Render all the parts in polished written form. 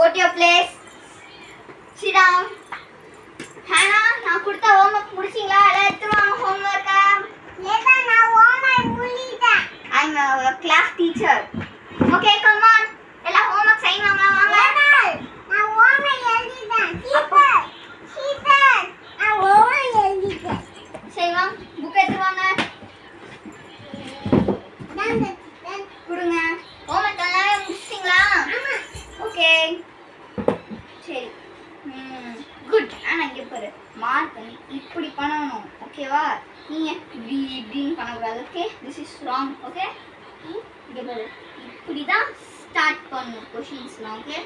go to your place. Sit down. Hana, நான் கொடுத்த homework முடிச்சீங்களா? எல்லாம் எடுத்துட்டு வாங்க homework. ஏதா நான் homework முடிச்சிட்டேன். I'm a class teacher. Okay, come on. எல்லாம் homework செய்ய வாங்க. நான் homework எழுதிட்டேன். சீப்பர். நான் homework எழுதிட்டேன். சரி வாங்க, book எடுத்து வாங்க. கொடுங்க. homework எல்லாம் முடிச்சிட்டீங்களா? ஓகே. சரி. குட். ஆனா இங்க பாரு. மார்க் இப்படி பண்ணணும். ஓகேவா? நீங்க இப்படி இப்படின்னு பண்ணக்கூடாது. Okay? This is wrong. Okay? இங்க பாரு. இப்படி தான் ஸ்டார்ட் பண்ணணும் क्वेश्चंसலாம். ஓகே?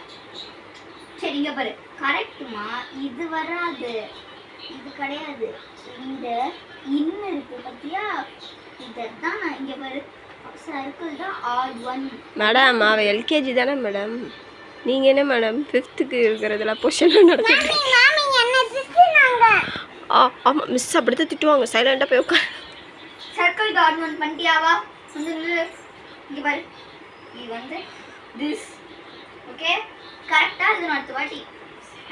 சரி இங்க பாரு. கரெக்ட்மா. இது வராது. இது கிடையாது. இந்த இன்ன இருக்கு பாத்தியா? இததான் நான் இங்க பாரு. சர்க்கிள் தான் R1. மேடம் அவ எல்கேஜி தானே மேடம்? நீங்கள் என்ன மேடம் 5th இருக்கிறதெல்லாம் பொசிஷன் நடக்குது? ஆமாம் மிஸ் அப்படித்தான் திட்டுவாங்க. சைலண்டாக போய் உட்கார். சர்க்கிள் டாட் ஒன் பண்ணிட்டியாவா? வந்து இங்கே பாரு. இது வந்து திஸ். ஓகே கரெக்டாக இது அடுத்த வாட்டி.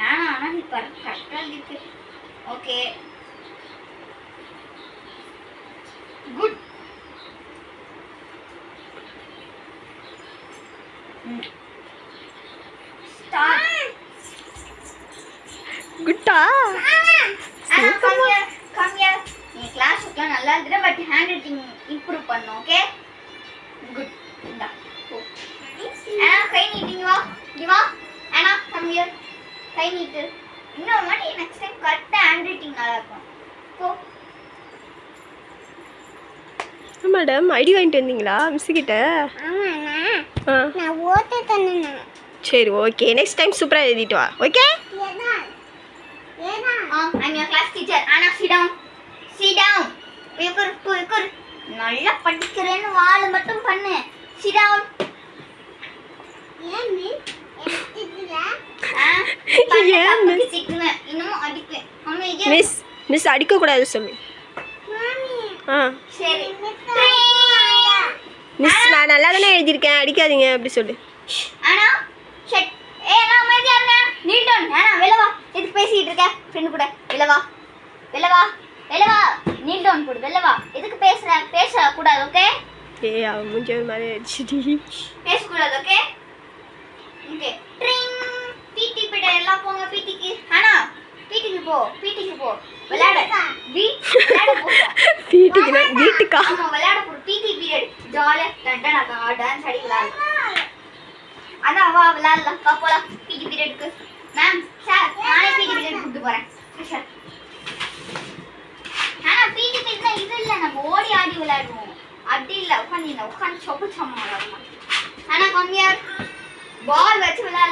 ஆனால் நீ பாரு கரெக்டாக இருக்கு. Okay good. குட்டா கம்மியா நீ கிளாஸ் ஒர்க்லாம் நல்லா இருந்துட. பட் ஹேண்ட் ரைட்டிங் இம்ப்ரூவ் பண்ணணும். Okay good. இந்தா போ. கை நீட்டிங்க வா. இங்க வா. ஆனா கம்மியா கை நீட்டு. இன்னொரு வாட்டி நெக்ஸ்ட் டைம் கரெக்டா ஹேண்ட் ரைட்டிங் நல்லா இருக்கும். போ. மேடம் ஐடி வாங்கிட்டு வந்தீங்களா மிஸ் கிட்ட? நான் ஓட்டு தந்தேனா. சரி ஓகே நெக்ஸ்ட் டைம் சூப்பராக எழுதிட்டு வா. Okay I'm your class teacher. Anna, sit down. Sit down. உட்கார். நல்லா படிக்கிறேன்னு வாளை மட்டும் பண்ணு. Sit down. ஏன் நீ எடுத்துக்கல? மிஸ் சிக்குனேன். இன்னும் அடிப்பேன். அம்மா மிஸ் அடிக்க கூடாது சொல்லு. மாமி. சரி. மிஸ் நான் நல்லா தானே எழுதியிருக்கேன் அடிக்காதீங்க அப்படி சொல்லு. அண்ணா ஷட். நான் அமைதியா இருங்க. Kneel down. அண்ணா வெளிய வா. எதுக்கு பேசிட்டு இருக்க ஃப்ரெண்ட் கூட? வெளிய வா. நீல் டவுன் போடு. வெளிய வா. எதுக்கு பேச கூடாது. ஓகே? ஏய் அவ மூஞ்சே மாதிரி அடிச்சிடி. பேச கூடாது. Okay? Okay. Drink. PT period எல்லாம் போங்க பிடிக்கு. அண்ணா பிடிக்கு போ. விளையாட. விளையாட போ. பிடிக்கு வீட்டுக்கா? ஆமா விளையாட போ. PT period. ஜாலியா டண்டனக்கா டான்ஸ் அடிக்கலாம். அதான் வா விளையாடலாம். வா போலாம் பிடி பீரியட்க்கு. மேம் சார் நானே பிடி பீரியட் கூப்பிட்டு போறேன். சார் ஆனா பிடி பீரியட் இது இல்ல. நம்ம ஓடி ஆடி விளையாடுவோம். அப்படி இல்ல உட்காந்து சொப்பு சம்மா விளையாடலாம். ஆனா கம்மியா பால் வச்சு விளையாட